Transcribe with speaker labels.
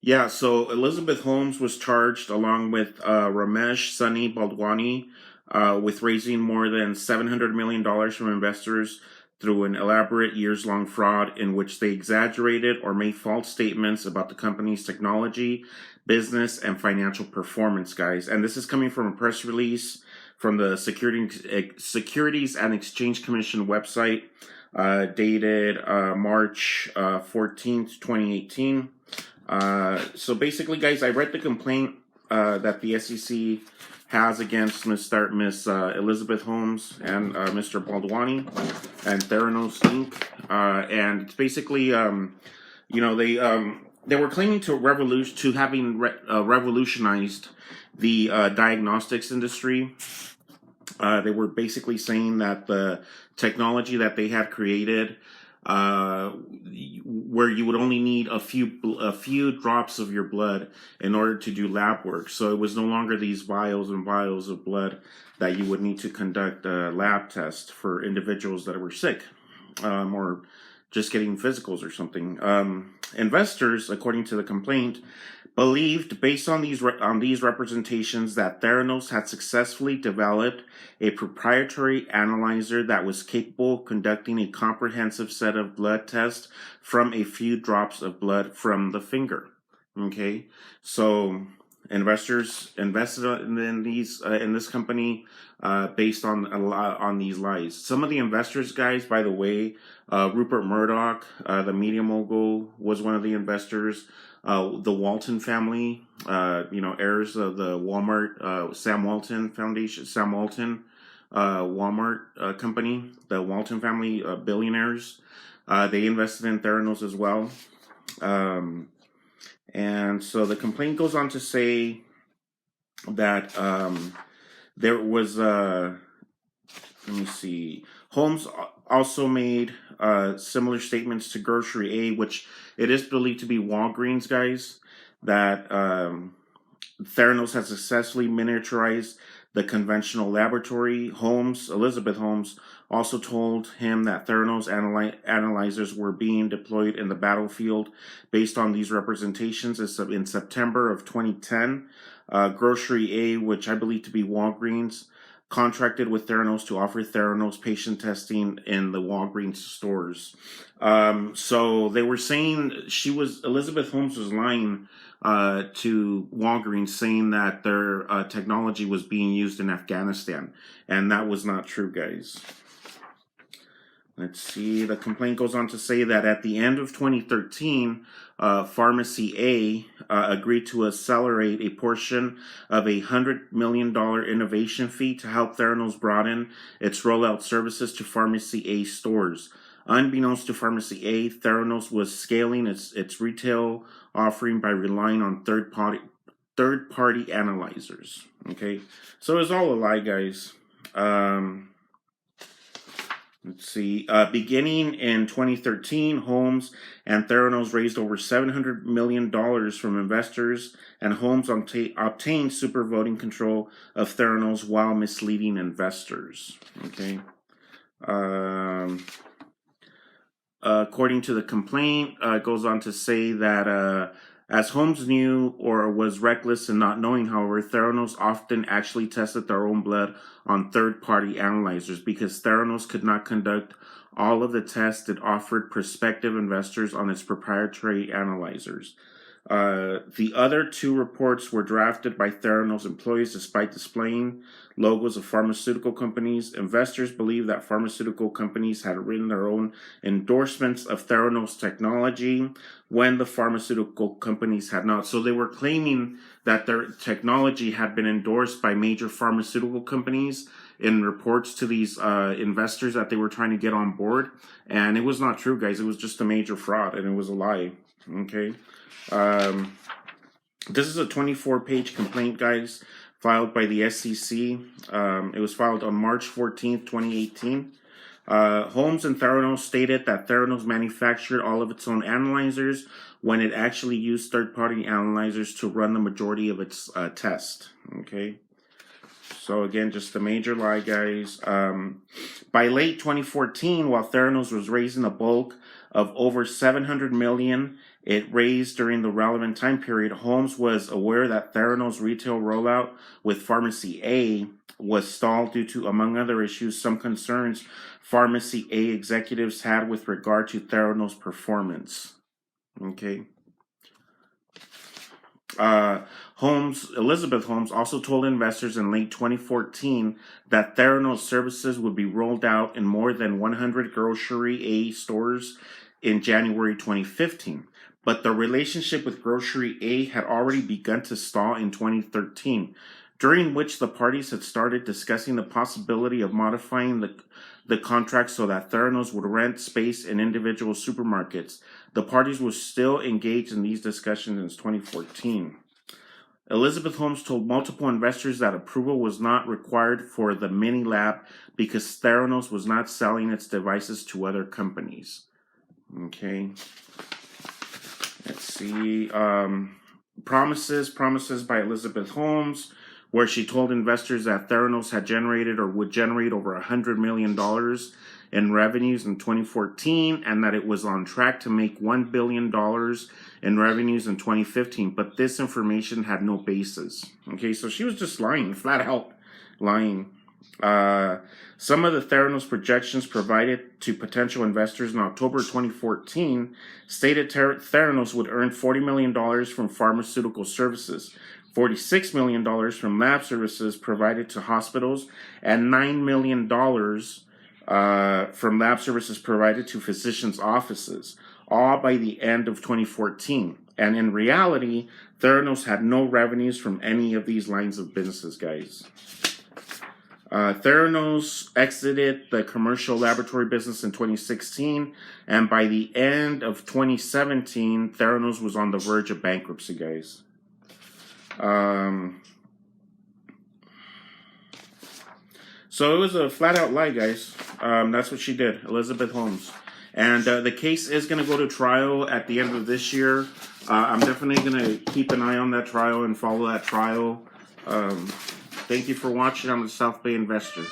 Speaker 1: Yeah, so Elizabeth Holmes was charged along with Ramesh Sunny Baldwani with raising more than $700 million from investors through an elaborate years long fraud in which they exaggerated or made false statements about the company's technology, business, and financial performance, guys. And this is coming from a press release from the Securities and Exchange Commission website dated March 14th, 2018. So basically, guys, I read the complaint that the SEC has against Miss Elizabeth Holmes and Mr. Baldwani and Theranos Inc. And it's basically, they were claiming to having revolutionized the diagnostics industry. They were basically saying that the technology that they had created, where you would only need a few drops of your blood in order to do lab work. So it was no longer these vials and vials of blood that you would need to conduct a lab test for individuals that were sick, or just getting physicals or something. Investors, according to the complaint, believed, based on these representations, that Theranos had successfully developed a proprietary analyzer that was capable of conducting a comprehensive set of blood tests from a few drops of blood from the finger. Okay, so investors invested in this company based on these lies. Some of the investors, guys, by the way, Rupert Murdoch, the media mogul, was one of the investors. The Walton family, heirs of the Walmart, Sam Walton Foundation, Sam Walton, Walmart company, the Walton family, billionaires. They invested in Theranos as well. And so the complaint goes on to say that there was, let me see, Holmes also made similar statements to Grocery A, which it is believed to be Walgreens, guys, that Theranos has successfully miniaturized the conventional laboratory. Elizabeth Holmes, also told him that Theranos analyzers were being deployed in the battlefield based on these representations in September of 2010. Grocery A, which I believe to be Walgreens, contracted with Theranos to offer Theranos patient testing in the Walgreens stores. So they were saying Elizabeth Holmes was lying to Walgreens, saying that their technology was being used in Afghanistan, and that was not true, guys. Let's see. The complaint goes on to say that at the end of 2013, Pharmacy A agreed to accelerate a portion of a $100 million innovation fee to help Theranos broaden its rollout services to Pharmacy A stores. Unbeknownst to Pharmacy A, Theranos was scaling its retail offering by relying on third-party analyzers. Okay, so it's all a lie, guys. Let's see. Beginning in 2013, Holmes and Theranos raised over $700 million from investors, and Holmes obtained super voting control of Theranos while misleading investors. Okay. According to the complaint, it goes on to say that as Holmes knew or was reckless in not knowing, however, Theranos often actually tested their own blood on third-party analyzers because Theranos could not conduct all of the tests it offered prospective investors on its proprietary analyzers. The other two reports were drafted by Theranos employees despite displaying logos of pharmaceutical companies. Investors believe that pharmaceutical companies had written their own endorsements of Theranos technology when the pharmaceutical companies had not. So they were claiming that their technology had been endorsed by major pharmaceutical companies in reports to these investors that they were trying to get on board. And it was not true, guys. It was just a major fraud, and it was a lie. Okay. This is a 24-page complaint, guys, filed by the SEC. It was filed on March 14th, 2018. Holmes and Theranos stated that Theranos manufactured all of its own analyzers when it actually used third-party analyzers to run the majority of its tests. Okay. So again, just a major lie, guys. By late 2014, while Theranos was raising a bulk of over $700 million it raised during the relevant time period. Holmes was aware that Theranos' retail rollout with Pharmacy A was stalled due to, among other issues, some concerns Pharmacy A executives had with regard to Theranos' performance. Okay. Elizabeth Holmes also told investors in late 2014 that Theranos services would be rolled out in more than 100 Grocery A stores in January 2015. But the relationship with Grocery A had already begun to stall in 2013, during which the parties had started discussing the possibility of modifying the contract so that Theranos would rent space in individual supermarkets. The parties were still engaged in these discussions since 2014. Elizabeth Holmes told multiple investors that approval was not required for the mini lab because Theranos was not selling its devices to other companies. Okay. Let's see. Promises by Elizabeth Holmes, where she told investors that Theranos had generated or would generate over $100 million in revenues in 2014, and that it was on track to make $1 billion in revenues in 2015. But this information had no basis. Okay, so she was just lying, flat out lying. Some of the Theranos projections provided to potential investors in October 2014 stated Theranos would earn $40 million from pharmaceutical services, $46 million from lab services provided to hospitals, and $9 million from lab services provided to physicians' offices, all by the end of 2014. And in reality, Theranos had no revenues from any of these lines of businesses, guys. Theranos exited the commercial laboratory business in 2016, and by the end of 2017, Theranos was on the verge of bankruptcy, guys. So it was a flat-out lie, guys. That's what she did, Elizabeth Holmes. And the case is going to go to trial at the end of this year. I'm definitely going to keep an eye on that trial and follow that trial. Thank you for watching. I'm the South Bay Investor.